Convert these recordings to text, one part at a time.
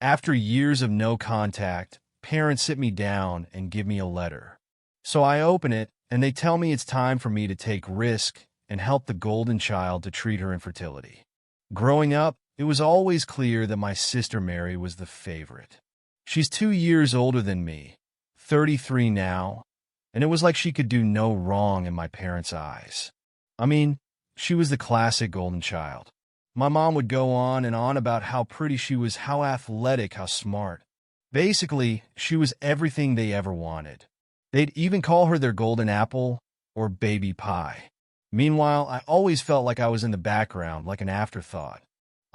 After years of no contact, parents sit me down and give me a letter. So I open it, and they tell me it's time for me to take risk and help the golden child to treat her infertility. Growing up, it was always clear that my sister Mary was the favorite. She's 2 years older than me, 33 now, and it was like she could do no wrong in my parents' eyes. I mean, she was the classic golden child. My mom would go on and on about how pretty she was, how athletic, how smart. Basically, she was everything they ever wanted. They'd even call her their golden apple or baby pie. Meanwhile, I always felt like I was in the background, like an afterthought.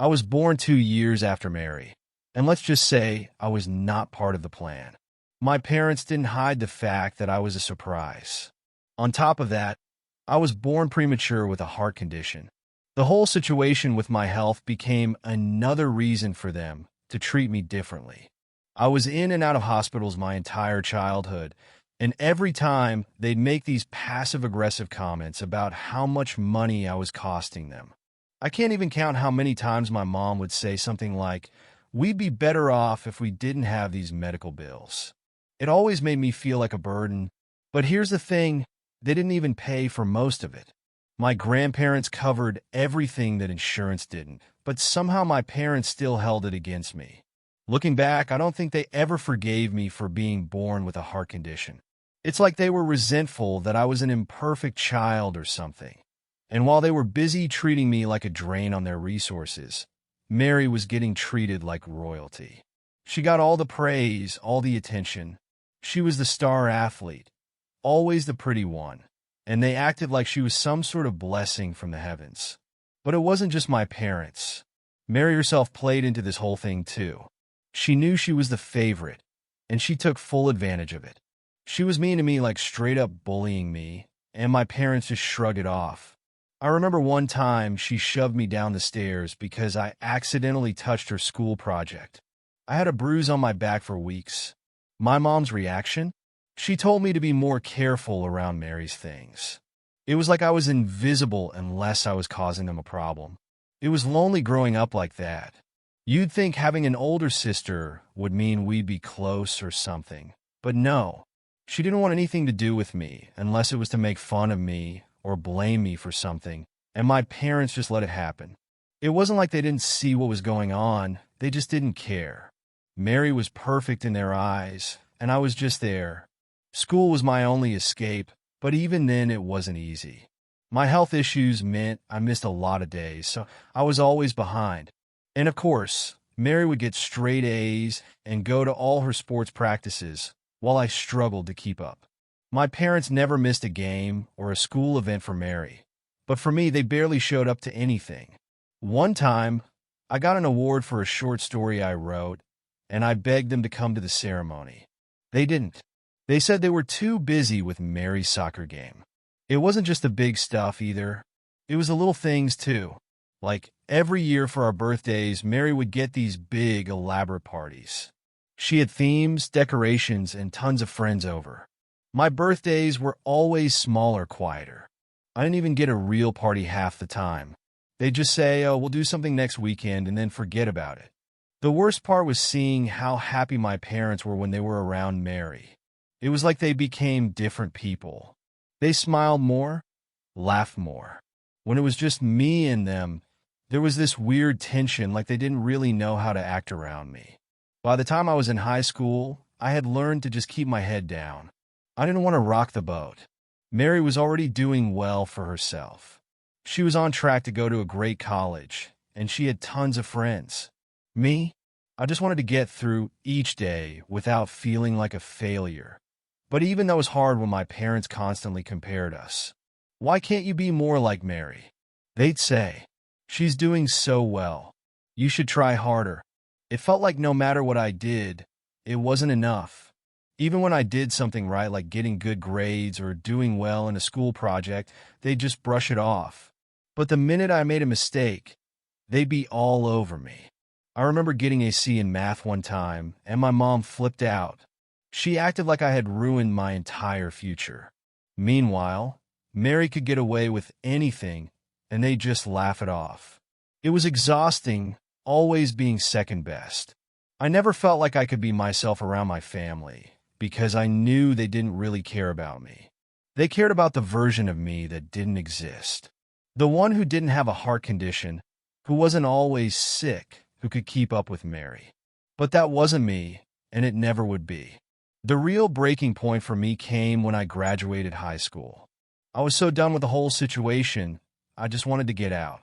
I was born 2 years after Mary, and let's just say I was not part of the plan. My parents didn't hide the fact that I was a surprise. On top of that, I was born premature with a heart condition. The whole situation with my health became another reason for them to treat me differently. I was in and out of hospitals my entire childhood, and every time they'd make these passive-aggressive comments about how much money I was costing them. I can't even count how many times my mom would say something like, "We'd be better off if we didn't have these medical bills." It always made me feel like a burden, but here's the thing, they didn't even pay for most of it. My grandparents covered everything that insurance didn't, but somehow my parents still held it against me. Looking back, I don't think they ever forgave me for being born with a heart condition. It's like they were resentful that I was an imperfect child or something. And while they were busy treating me like a drain on their resources, Mary was getting treated like royalty. She got all the praise, all the attention. She was the star athlete, always the pretty one, and they acted like she was some sort of blessing from the heavens. But it wasn't just my parents. Mary herself played into this whole thing too. She knew she was the favorite, and she took full advantage of it. She was mean to me, like straight up bullying me, and my parents just shrugged it off. I remember one time she shoved me down the stairs because I accidentally touched her school project. I had a bruise on my back for weeks. My mom's reaction? She told me to be more careful around Mary's things. It was like I was invisible unless I was causing them a problem. It was lonely growing up like that. You'd think having an older sister would mean we'd be close or something. But no, she didn't want anything to do with me unless it was to make fun of me or blame me for something, and my parents just let it happen. It wasn't like they didn't see what was going on, they just didn't care. Mary was perfect in their eyes, and I was just there. School was my only escape, but even then it wasn't easy. My health issues meant I missed a lot of days, so I was always behind. And of course, Mary would get straight A's and go to all her sports practices, while I struggled to keep up. My parents never missed a game or a school event for Mary, but for me, they barely showed up to anything. One time, I got an award for a short story I wrote, and I begged them to come to the ceremony. They didn't. They said they were too busy with Mary's soccer game. It wasn't just the big stuff either. It was the little things too. Like every year for our birthdays, Mary would get these big, elaborate parties. She had themes, decorations, and tons of friends over. My birthdays were always smaller, quieter. I didn't even get a real party half the time. They'd just say, "Oh, we'll do something next weekend," and then forget about it. The worst part was seeing how happy my parents were when they were around Mary. It was like they became different people. They smiled more, laughed more. When it was just me and them, there was this weird tension, like they didn't really know how to act around me. By the time I was in high school, I had learned to just keep my head down. I didn't want to rock the boat. Mary was already doing well for herself. She was on track to go to a great college, and she had tons of friends. Me? I just wanted to get through each day without feeling like a failure. But even that was hard when my parents constantly compared us. "Why can't you be more like Mary?" They'd say. "She's doing so well. You should try harder." It felt like no matter what I did, it wasn't enough. Even when I did something right, like getting good grades or doing well in a school project, they'd just brush it off. But the minute I made a mistake, they'd be all over me. I remember getting a C in math one time, and my mom flipped out. She acted like I had ruined my entire future. Meanwhile, Mary could get away with anything, and they'd just laugh it off. It was exhausting, always being second best. I never felt like I could be myself around my family because I knew they didn't really care about me. They cared about the version of me that didn't exist. The one who didn't have a heart condition, who wasn't always sick, who could keep up with Mary. But that wasn't me, and it never would be. The real breaking point for me came when I graduated high school. I was so done with the whole situation, I just wanted to get out.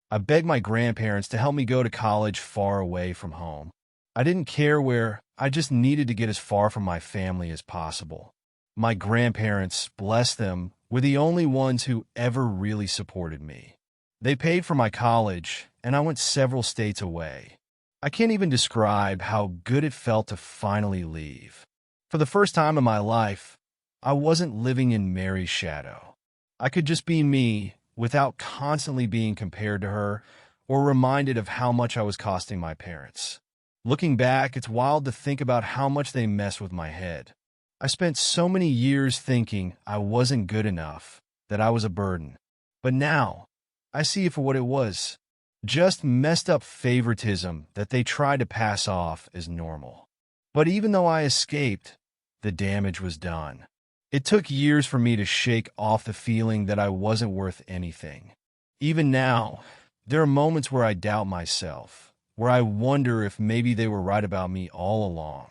I begged my grandparents to help me go to college far away from home. I didn't care where, I just needed to get as far from my family as possible. My grandparents, bless them, were the only ones who ever really supported me. They paid for my college, and I went several states away. I can't even describe how good it felt to finally leave. For the first time in my life, I wasn't living in Mary's shadow. I could just be me without constantly being compared to her or reminded of how much I was costing my parents. Looking back, it's wild to think about how much they messed with my head. I spent so many years thinking I wasn't good enough, that I was a burden. But now, I see it for what it was. Just messed up favoritism that they tried to pass off as normal. But even though I escaped, the damage was done. It took years for me to shake off the feeling that I wasn't worth anything. Even now, there are moments where I doubt myself, where I wonder if maybe they were right about me all along.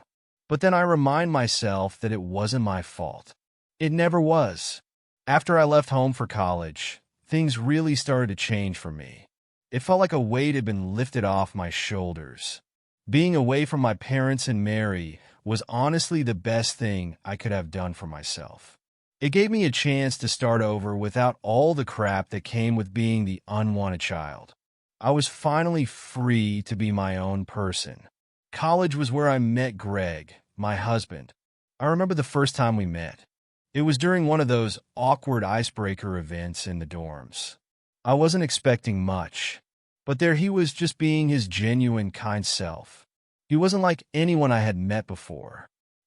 But then I remind myself that it wasn't my fault. It never was. After I left home for college, things really started to change for me. It felt like a weight had been lifted off my shoulders. Being away from my parents and Mary was honestly the best thing I could have done for myself. It gave me a chance to start over without all the crap that came with being the unwanted child. I was finally free to be my own person. College was where I met Greg, my husband. I remember the first time we met. It was during one of those awkward icebreaker events in the dorms. I wasn't expecting much, but there he was, just being his genuine, kind self. He wasn't like anyone I had met before.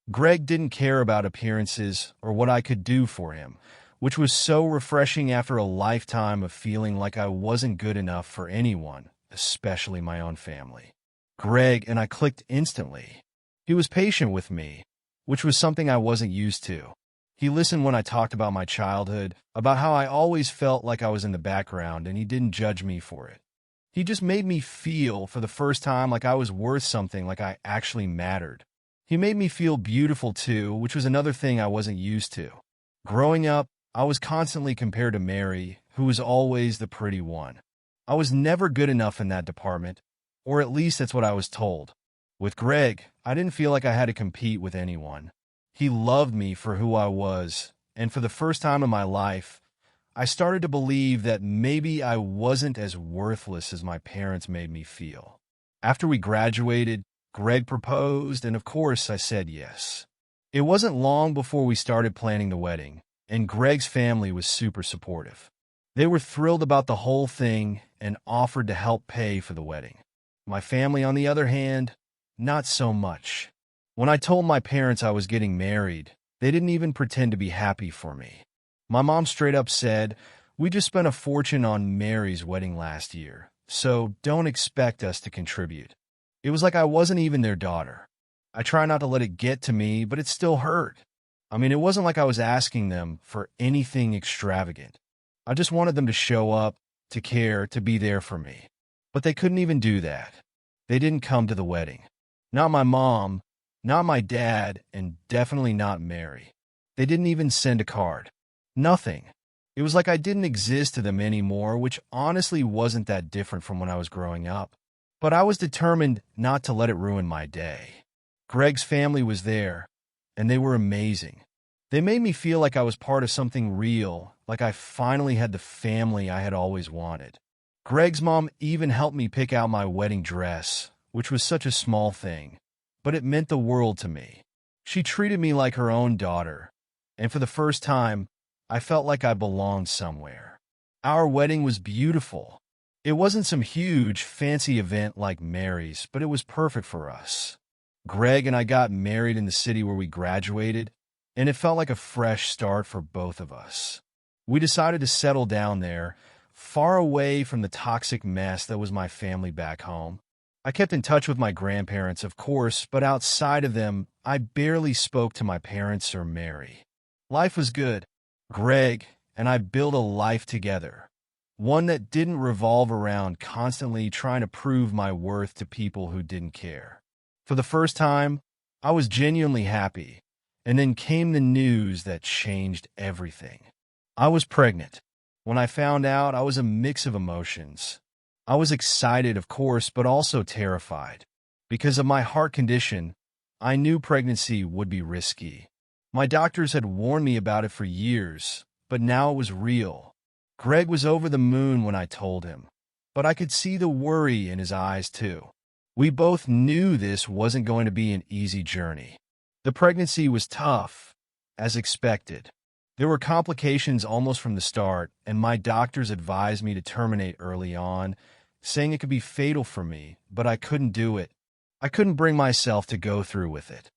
Greg didn't care about appearances or what I could do for him, which was so refreshing after a lifetime of feeling like I wasn't good enough for anyone, especially my own family. Greg and I clicked instantly. He was patient with me, which was something I wasn't used to. He listened when I talked about my childhood, about how I always felt like I was in the background, and he didn't judge me for it. He just made me feel, for the first time, like I was worth something, like I actually mattered. He made me feel beautiful too, which was another thing I wasn't used to. Growing up, I was constantly compared to Mary, who was always the pretty one. I was never good enough in that department, or at least that's what I was told. With Greg, I didn't feel like I had to compete with anyone. He loved me for who I was, and for the first time in my life, I started to believe that maybe I wasn't as worthless as my parents made me feel. After we graduated, Greg proposed, and of course I said yes. It wasn't long before we started planning the wedding, and Greg's family was super supportive. They were thrilled about the whole thing and offered to help pay for the wedding. My family, on the other hand, not so much. When I told my parents I was getting married, they didn't even pretend to be happy for me. My mom straight up said, "We just spent a fortune on Mary's wedding last year, so don't expect us to contribute." It was like I wasn't even their daughter. I try not to let it get to me, but it still hurt. I mean, it wasn't like I was asking them for anything extravagant. I just wanted them to show up, to care, to be there for me. But they couldn't even do that. They didn't come to the wedding. Not my mom, not my dad, and definitely not Mary. They didn't even send a card. Nothing. It was like I didn't exist to them anymore, which honestly wasn't that different from when I was growing up. But I was determined not to let it ruin my day. Greg's family was there, and they were amazing. They made me feel like I was part of something real, like I finally had the family I had always wanted. Greg's mom even helped me pick out my wedding dress, which was such a small thing, but it meant the world to me. She treated me like her own daughter, and for the first time, I felt like I belonged somewhere. Our wedding was beautiful. It wasn't some huge, fancy event like Mary's, but it was perfect for us. Greg and I got married in the city where we graduated, and it felt like a fresh start for both of us. We decided to settle down there, far away from the toxic mess that was my family back home. I kept in touch with my grandparents, of course, but outside of them, I barely spoke to my parents or Mary. Life was good. Greg and I built a life together, one that didn't revolve around constantly trying to prove my worth to people who didn't care. For the first time, I was genuinely happy, and then came the news that changed everything. I was pregnant. When I found out, I was a mix of emotions. I was excited, of course, but also terrified. Because of my heart condition, I knew pregnancy would be risky. My doctors had warned me about it for years, but now it was real. Greg was over the moon when I told him, but I could see the worry in his eyes too. We both knew this wasn't going to be an easy journey. The pregnancy was tough, as expected. There were complications almost from the start, and my doctors advised me to terminate early on, saying it could be fatal for me, but I couldn't do it. I couldn't bring myself to go through with it.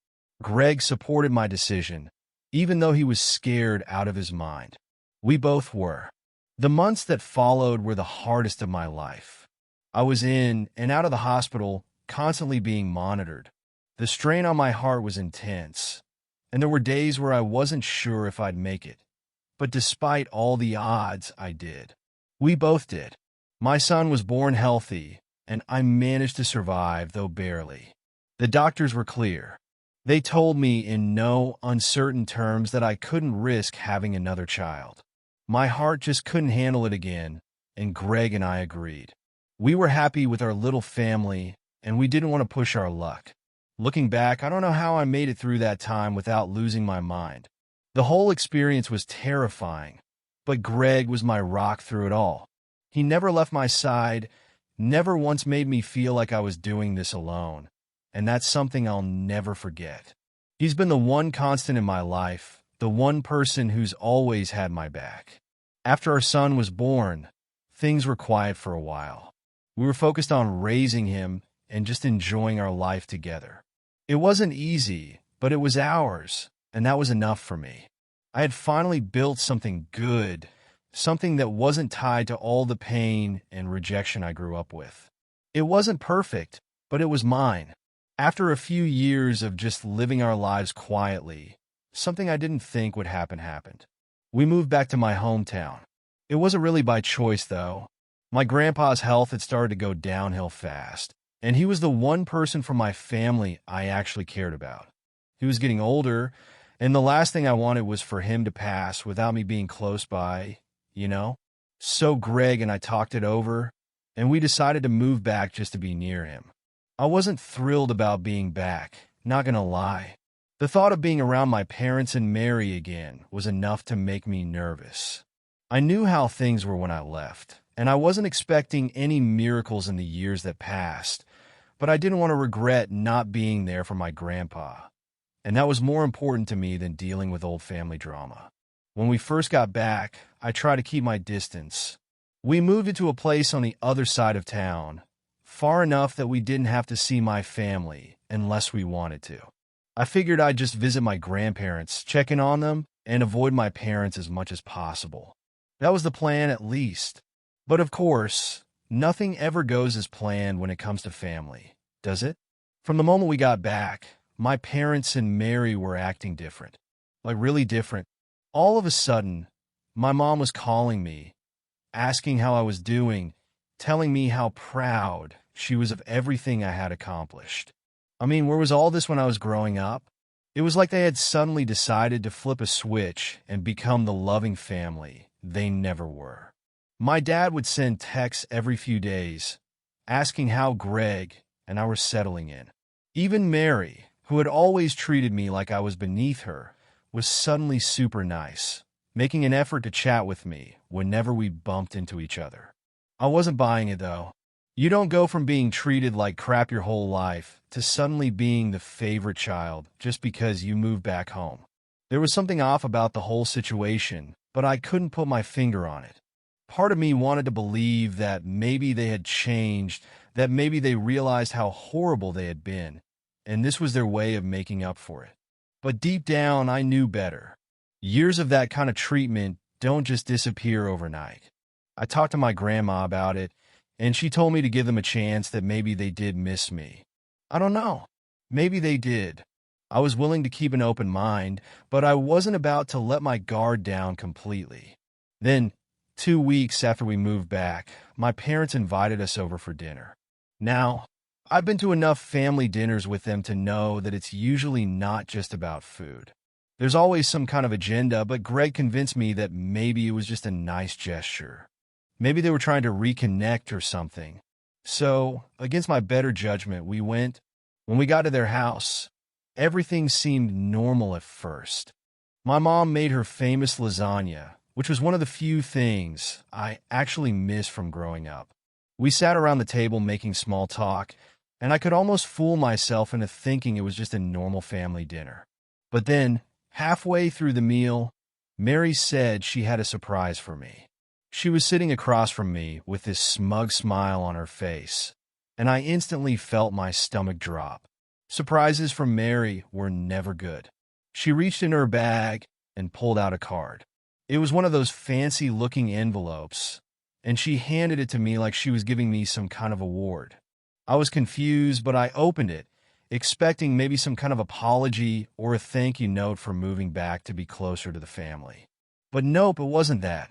Greg supported my decision, even though he was scared out of his mind. We both were. The months that followed were the hardest of my life. I was in and out of the hospital, constantly being monitored. The strain on my heart was intense, and there were days where I wasn't sure if I'd make it. But despite all the odds, I did. We both did. My son was born healthy, and I managed to survive, though barely. The doctors were clear. They told me in no uncertain terms that I couldn't risk having another child. My heart just couldn't handle it again, and Greg and I agreed. We were happy with our little family, and we didn't want to push our luck. Looking back, I don't know how I made it through that time without losing my mind. The whole experience was terrifying, but Greg was my rock through it all. He never left my side, never once made me feel like I was doing this alone, and that's something I'll never forget. He's been the one constant in my life, the one person who's always had my back. After our son was born, things were quiet for a while. We were focused on raising him and just enjoying our life together. It wasn't easy, but it was ours, and that was enough for me. I had finally built something good, something that wasn't tied to all the pain and rejection I grew up with. It wasn't perfect, but it was mine. After a few years of just living our lives quietly, something I didn't think would happen happened. We moved back to my hometown. It wasn't really by choice, though. My grandpa's health had started to go downhill fast, and he was the one person from my family I actually cared about. He was getting older, and the last thing I wanted was for him to pass without me being close by, you know? So Greg and I talked it over, and we decided to move back just to be near him. I wasn't thrilled about being back, not gonna lie. The thought of being around my parents and Mary again was enough to make me nervous. I knew how things were when I left, and I wasn't expecting any miracles in the years that passed, but I didn't want to regret not being there for my grandpa, and that was more important to me than dealing with old family drama. When we first got back, I tried to keep my distance. We moved into a place on the other side of town, far enough that we didn't have to see my family unless we wanted to. I figured I'd just visit my grandparents, check in on them, and avoid my parents as much as possible. That was the plan, at least. But of course, nothing ever goes as planned when it comes to family, does it? From the moment we got back, my parents and Mary were acting different. Like really different. All of a sudden, my mom was calling me, asking how I was doing, telling me how proud she was of everything I had accomplished. I mean, where was all this when I was growing up? It was like they had suddenly decided to flip a switch and become the loving family they never were. My dad would send texts every few days, asking how Greg and I were settling in. Even Mary, who had always treated me like I was beneath her, was suddenly super nice, making an effort to chat with me whenever we bumped into each other. I wasn't buying it, though. You don't go from being treated like crap your whole life to suddenly being the favorite child just because you moved back home. There was something off about the whole situation, but I couldn't put my finger on it. Part of me wanted to believe that maybe they had changed, that maybe they realized how horrible they had been, and this was their way of making up for it. But deep down, I knew better. Years of that kind of treatment don't just disappear overnight. I talked to my grandma about it, And she told me to give them a chance, that maybe they did miss me. I don't know. Maybe they did. I was willing to keep an open mind, but I wasn't about to let my guard down completely. Then, 2 weeks after we moved back, my parents invited us over for dinner. Now, I've been to enough family dinners with them to know that it's usually not just about food. There's always some kind of agenda, but Greg convinced me that maybe it was just a nice gesture. Maybe they were trying to reconnect or something. So, against my better judgment, we went. When we got to their house, everything seemed normal at first. My mom made her famous lasagna, which was one of the few things I actually miss from growing up. We sat around the table making small talk, and I could almost fool myself into thinking it was just a normal family dinner. But then, halfway through the meal, Mary said she had a surprise for me. She was sitting across from me with this smug smile on her face, and I instantly felt my stomach drop. Surprises from Mary were never good. She reached in her bag and pulled out a card. It was one of those fancy-looking envelopes, and she handed it to me like she was giving me some kind of award. I was confused, but I opened it, expecting maybe some kind of apology or a thank you note for moving back to be closer to the family. But nope, it wasn't that.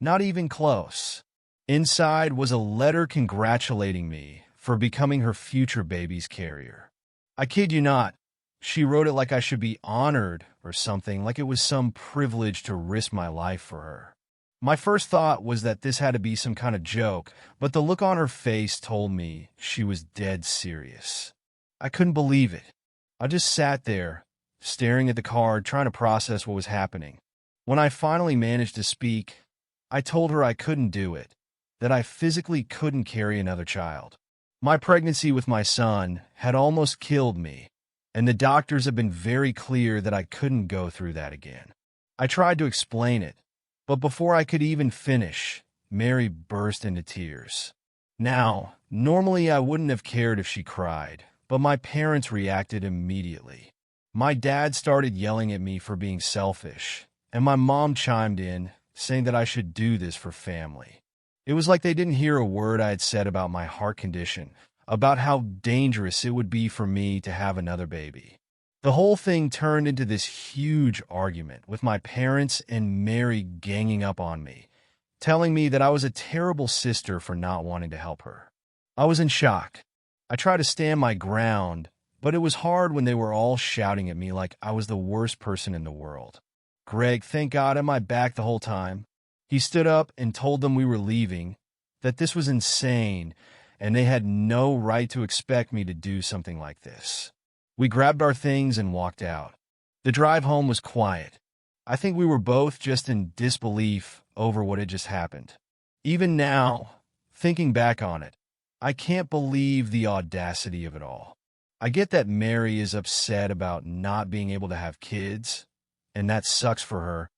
Not even close. Inside was a letter congratulating me for becoming her future baby's carrier. I kid you not. She wrote it like I should be honored or something, like it was some privilege to risk my life for her. My first thought was that this had to be some kind of joke, but the look on her face told me she was dead serious. I couldn't believe it. I just sat there, staring at the card, trying to process what was happening. When I finally managed to speak, I told her I couldn't do it, that I physically couldn't carry another child. My pregnancy with my son had almost killed me, and the doctors have been very clear that I couldn't go through that again. I tried to explain it, but before I could even finish, Mary burst into tears. Now, normally I wouldn't have cared if she cried, but my parents reacted immediately. My dad started yelling at me for being selfish, and my mom chimed in, saying that I should do this for family. It was like they didn't hear a word I had said about my heart condition, about how dangerous it would be for me to have another baby. The whole thing turned into this huge argument, with my parents and Mary ganging up on me, telling me that I was a terrible sister for not wanting to help her. I was in shock. I tried to stand my ground, but it was hard when they were all shouting at me like I was the worst person in the world. Greg, thank God, had my back the whole time. He stood up and told them we were leaving, that this was insane, and they had no right to expect me to do something like this. We grabbed our things and walked out. The drive home was quiet. I think we were both just in disbelief over what had just happened. Even now, thinking back on it, I can't believe the audacity of it all. I get that Mary is upset about not being able to have kids, and that sucks for her,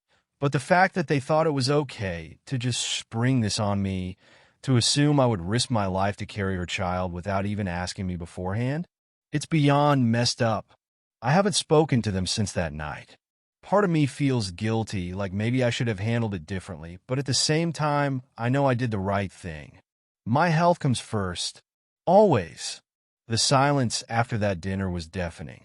but the fact that they thought it was okay to just spring this on me, to assume I would risk my life to carry her child without even asking me beforehand, it's beyond messed up. I haven't spoken to them since that night. Part of me feels guilty, like maybe I should have handled it differently, but at the same time, I know I did the right thing. My health comes first. Always. The silence after that dinner was deafening.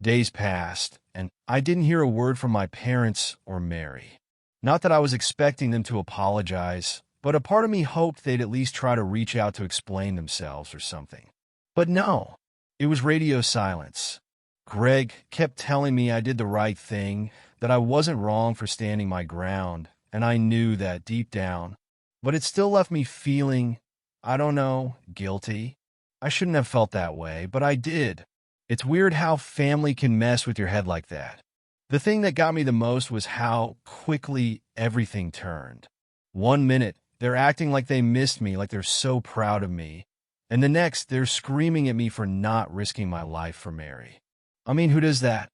Days passed, and I didn't hear a word from my parents or Mary. Not that I was expecting them to apologize, but a part of me hoped they'd at least try to reach out to explain themselves or something. But no, it was radio silence. Greg kept telling me I did the right thing, that I wasn't wrong for standing my ground, and I knew that deep down. But it still left me feeling, I don't know, guilty. I shouldn't have felt that way, but I did. It's weird how family can mess with your head like that. The thing that got me the most was how quickly everything turned. 1 minute, they're acting like they missed me, like they're so proud of me. And the next, they're screaming at me for not risking my life for Mary. I mean, who does that?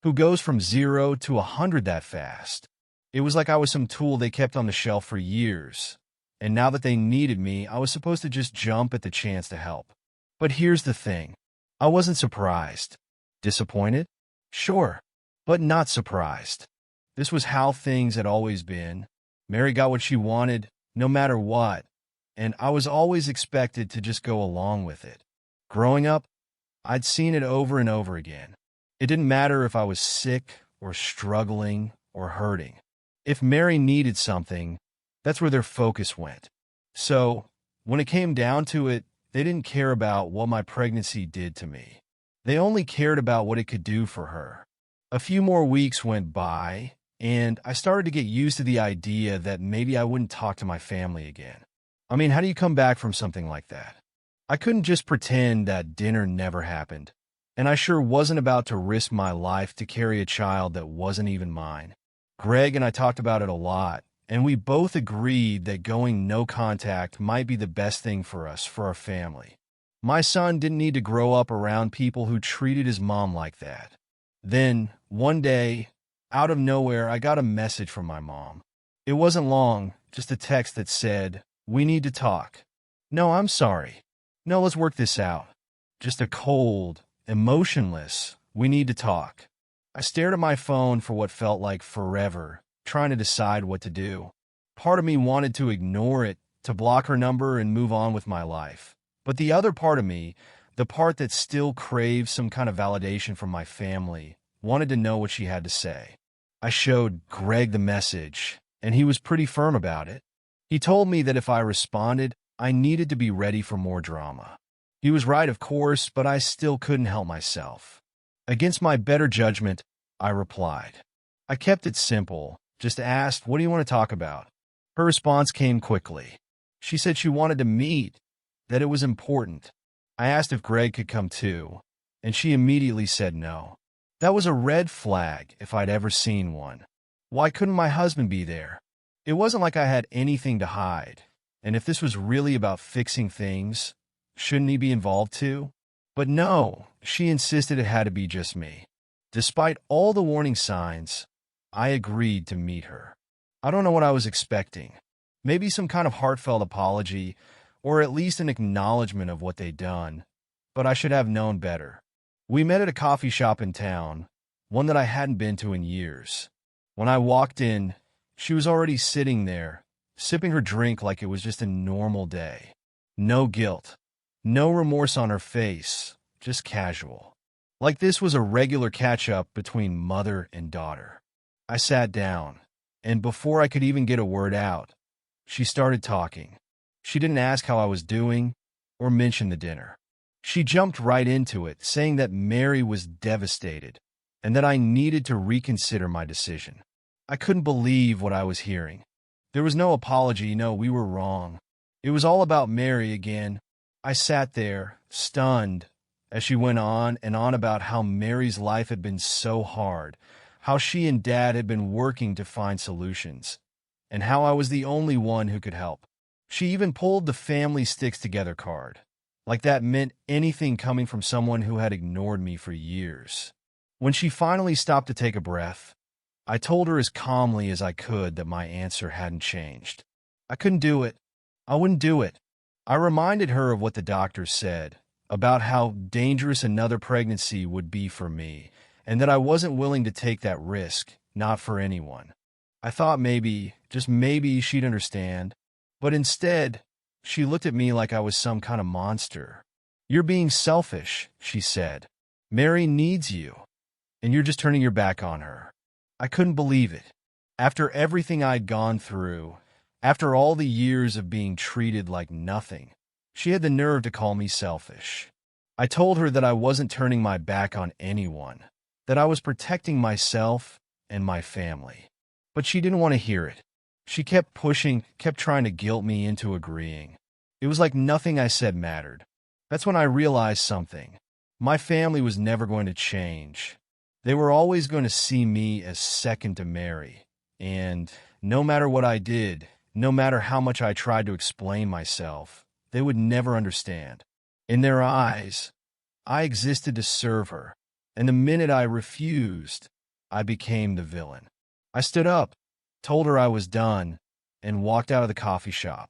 Who goes from 0 to 100 that fast? It was like I was some tool they kept on the shelf for years. And now that they needed me, I was supposed to just jump at the chance to help. But here's the thing. I wasn't surprised. Disappointed? Sure, but not surprised. This was how things had always been. Mary got what she wanted, no matter what, and I was always expected to just go along with it. Growing up, I'd seen it over and over again. It didn't matter if I was sick or struggling or hurting. If Mary needed something, that's where their focus went. So, when it came down to it, they didn't care about what my pregnancy did to me. They only cared about what it could do for her. A few more weeks went by, and I started to get used to the idea that maybe I wouldn't talk to my family again. I mean, how do you come back from something like that? I couldn't just pretend that dinner never happened, and I sure wasn't about to risk my life to carry a child that wasn't even mine. Greg and I talked about it a lot, and we both agreed that going no contact might be the best thing for us, for our family. My son didn't need to grow up around people who treated his mom like that. Then, one day, out of nowhere, I got a message from my mom. It wasn't long, just a text that said, "We need to talk." No, I'm sorry. No, let's work this out. Just a cold, emotionless, "We need to talk." I stared at my phone for what felt like forever, trying to decide what to do. Part of me wanted to ignore it, to block her number and move on with my life. But the other part of me, the part that still craved some kind of validation from my family, wanted to know what she had to say. I showed Greg the message, and he was pretty firm about it. He told me that if I responded, I needed to be ready for more drama. He was right, of course, but I still couldn't help myself. Against my better judgment, I replied. I kept it simple, just asked, "What do you want to talk about?" Her response came quickly. She said she wanted to meet, that it was important. I asked if Greg could come too, and she immediately said no. That was a red flag if I'd ever seen one. Why couldn't my husband be there? It wasn't like I had anything to hide, and if this was really about fixing things, shouldn't he be involved too? But no, she insisted it had to be just me. Despite all the warning signs, I agreed to meet her. I don't know what I was expecting. Maybe some kind of heartfelt apology, or at least an acknowledgement of what they'd done, but I should have known better. We met at a coffee shop in town, one that I hadn't been to in years. When I walked in, she was already sitting there, sipping her drink like it was just a normal day. No guilt, no remorse on her face, just casual. Like this was a regular catch-up between mother and daughter. I sat down, and before I could even get a word out, she started talking. She didn't ask how I was doing or mention the dinner. She jumped right into it, saying that Mary was devastated and that I needed to reconsider my decision. I couldn't believe what I was hearing. There was no apology, no, we were wrong. It was all about Mary again. I sat there, stunned, as she went on and on about how Mary's life had been so hard, how she and Dad had been working to find solutions, and how I was the only one who could help. She even pulled the family sticks together card, like that meant anything coming from someone who had ignored me for years. When she finally stopped to take a breath, I told her as calmly as I could that my answer hadn't changed. I couldn't do it. I wouldn't do it. I reminded her of what the doctors said, about how dangerous another pregnancy would be for me, and that I wasn't willing to take that risk, not for anyone. I thought maybe, just maybe, she'd understand. But instead, she looked at me like I was some kind of monster. "You're being selfish," she said. "Mary needs you, and you're just turning your back on her." I couldn't believe it. After everything I'd gone through, after all the years of being treated like nothing, she had the nerve to call me selfish. I told her that I wasn't turning my back on anyone, that I was protecting myself and my family. But she didn't want to hear it. She kept pushing, kept trying to guilt me into agreeing. It was like nothing I said mattered. That's when I realized something. My family was never going to change. They were always going to see me as second to Mary. And no matter what I did, no matter how much I tried to explain myself, they would never understand. In their eyes, I existed to serve her. And the minute I refused, I became the villain. I stood up, told her I was done, and walked out of the coffee shop.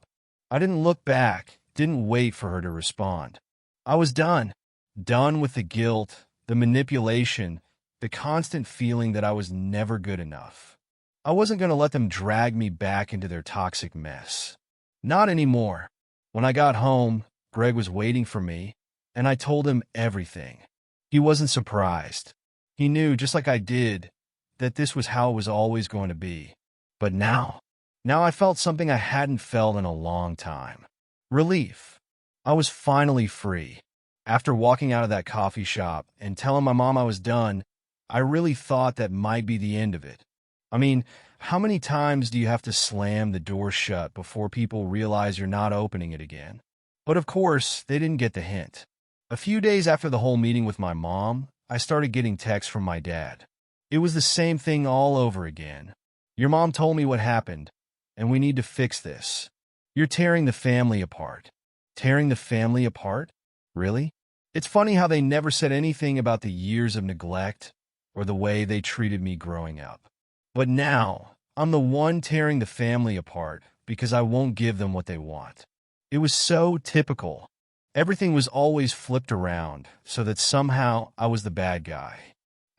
I didn't look back, didn't wait for her to respond. I was done. Done with the guilt, the manipulation, the constant feeling that I was never good enough. I wasn't going to let them drag me back into their toxic mess. Not anymore. When I got home, Greg was waiting for me, and I told him everything. He wasn't surprised. He knew, just like I did, that this was how it was always going to be. But now I felt something I hadn't felt in a long time. Relief. I was finally free. After walking out of that coffee shop and telling my mom I was done, I really thought that might be the end of it. I mean, how many times do you have to slam the door shut before people realize you're not opening it again? But of course, they didn't get the hint. A few days after the whole meeting with my mom, I started getting texts from my dad. It was the same thing all over again. Your mom told me what happened, and we need to fix this. You're tearing the family apart. Tearing the family apart? Really? It's funny how they never said anything about the years of neglect or the way they treated me growing up. But now, I'm the one tearing the family apart because I won't give them what they want. It was so typical. Everything was always flipped around so that somehow I was the bad guy.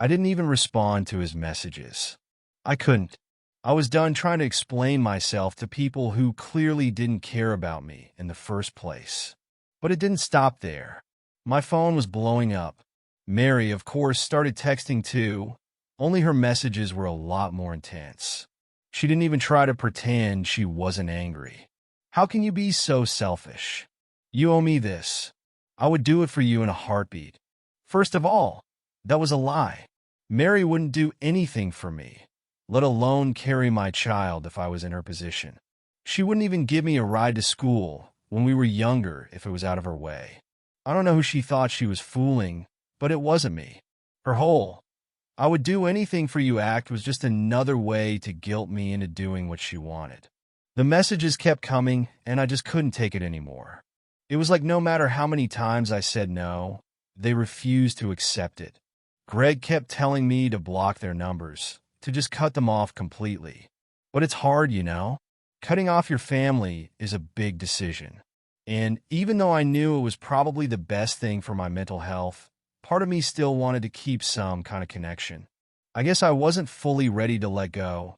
I didn't even respond to his messages. I couldn't. I was done trying to explain myself to people who clearly didn't care about me in the first place. But it didn't stop there. My phone was blowing up. Mary, of course, started texting too, only her messages were a lot more intense. She didn't even try to pretend she wasn't angry. How can you be so selfish? You owe me this. I would do it for you in a heartbeat. First of all, that was a lie. Mary wouldn't do anything for me, let alone carry my child if I was in her position. She wouldn't even give me a ride to school when we were younger if it was out of her way. I don't know who she thought she was fooling, but it wasn't me. Her whole "I would do anything for you" act was just another way to guilt me into doing what she wanted. The messages kept coming, and I just couldn't take it anymore. It was like no matter how many times I said no, they refused to accept it. Greg kept telling me to block their numbers, to just cut them off completely. But it's hard, you know? Cutting off your family is a big decision. And even though I knew it was probably the best thing for my mental health, part of me still wanted to keep some kind of connection. I guess I wasn't fully ready to let go,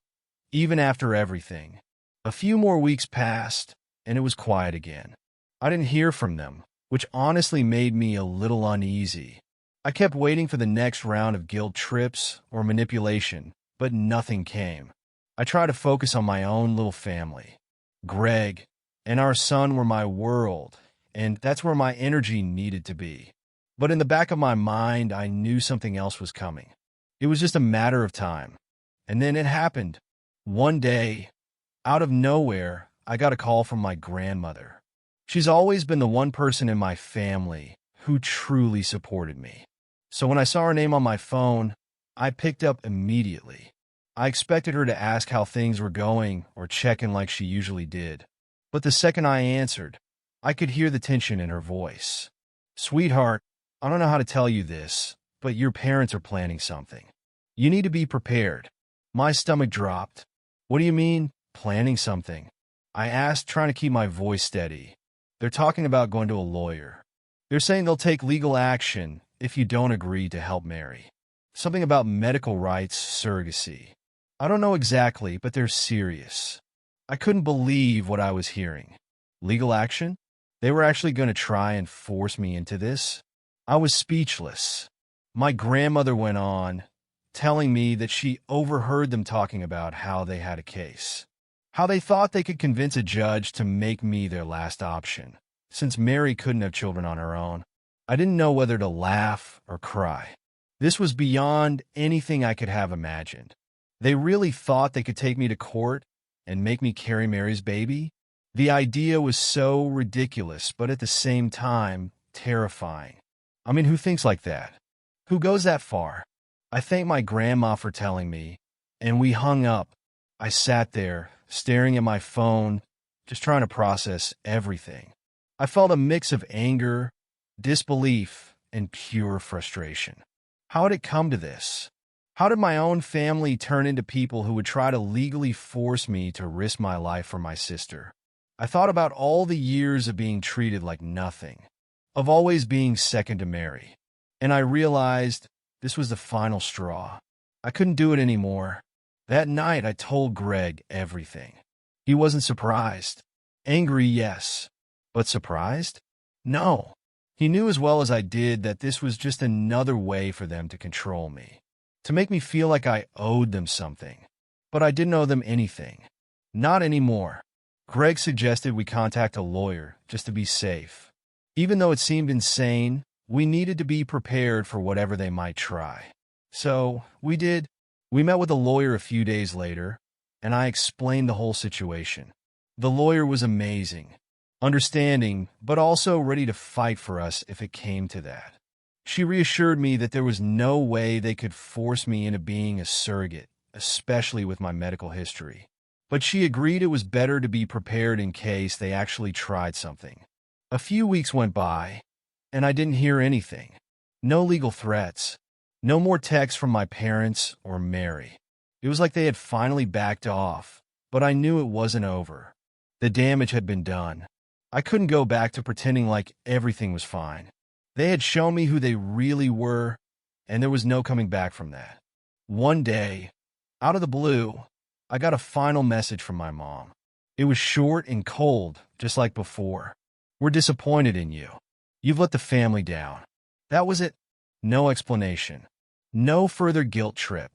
even after everything. A few more weeks passed, and it was quiet again. I didn't hear from them, which honestly made me a little uneasy. I kept waiting for the next round of guilt trips or manipulation, but nothing came. I tried to focus on my own little family. Greg and our son were my world, and that's where my energy needed to be. But in the back of my mind, I knew something else was coming. It was just a matter of time. And then it happened. One day, out of nowhere, I got a call from my grandmother. She's always been the one person in my family who truly supported me. So when I saw her name on my phone, I picked up immediately. I expected her to ask how things were going or check in like she usually did. But the second I answered, I could hear the tension in her voice. "Sweetheart, I don't know how to tell you this, but your parents are planning something. You need to be prepared." My stomach dropped. "What do you mean, planning something?" I asked, trying to keep my voice steady. "They're talking about going to a lawyer. They're saying they'll take legal action if you don't agree to help Mary. Something about medical rights, surrogacy. I don't know exactly, but they're serious." I couldn't believe what I was hearing. Legal action? They were actually going to try and force me into this? I was speechless. My grandmother went on, telling me that she overheard them talking about how they had a case. How they thought they could convince a judge to make me their last option, since Mary couldn't have children on her own. I didn't know whether to laugh or cry. This was beyond anything I could have imagined. They really thought they could take me to court and make me carry Mary's baby? The idea was so ridiculous, but at the same time, terrifying. I mean, who thinks like that? Who goes that far? I thanked my grandma for telling me, and we hung up. I sat there, staring at my phone, just trying to process everything. I felt a mix of anger, disbelief, and pure frustration. How had it come to this? How did my own family turn into people who would try to legally force me to risk my life for my sister? I thought about all the years of being treated like nothing, of always being second to Mary, and I realized this was the final straw. I couldn't do it anymore. That night, I told Greg everything. He wasn't surprised. Angry, yes, But surprised? No. He knew as well as I did that this was just another way for them to control me, to make me feel like I owed them something. But I didn't owe them anything. Not anymore. Greg suggested we contact a lawyer just to be safe. Even though it seemed insane, we needed to be prepared for whatever they might try. So, we did. We met with a lawyer a few days later, and I explained the whole situation. The lawyer was amazing, understanding, but also ready to fight for us if it came to that. She reassured me that there was no way they could force me into being a surrogate, especially with my medical history. But she agreed it was better to be prepared in case they actually tried something. A few weeks went by, and I didn't hear anything. No legal threats. No more texts from my parents or Mary. It was like they had finally backed off, but I knew it wasn't over. The damage had been done. I couldn't go back to pretending like everything was fine. They had shown me who they really were, and there was no coming back from that. One day, out of the blue, I got a final message from my mom. It was short and cold, just like before. "We're disappointed in you. You've let the family down." That was it. No explanation. No further guilt trip.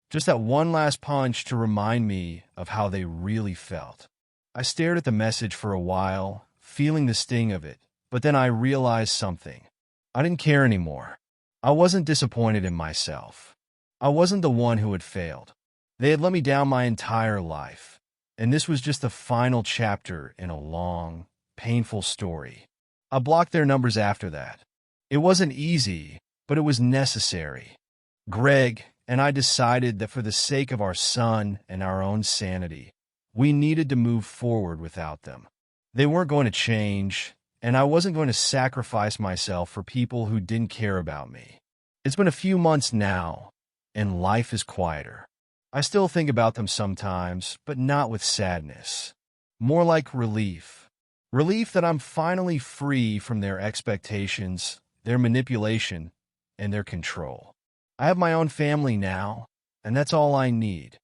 Just that one last punch to remind me of how they really felt. I stared at the message for a while, feeling the sting of it, but then I realized something. I didn't care anymore. I wasn't disappointed in myself. I wasn't the one who had failed. They had let me down my entire life, and this was just the final chapter in a long, painful story. I blocked their numbers after that. It wasn't easy, but it was necessary. Greg and I decided that for the sake of our son and our own sanity, we needed to move forward without them. They weren't going to change, and I wasn't going to sacrifice myself for people who didn't care about me. It's been a few months now, and life is quieter. I still think about them sometimes, but not with sadness. More like relief. Relief that I'm finally free from their expectations, their manipulation, and their control. I have my own family now, and that's all I need.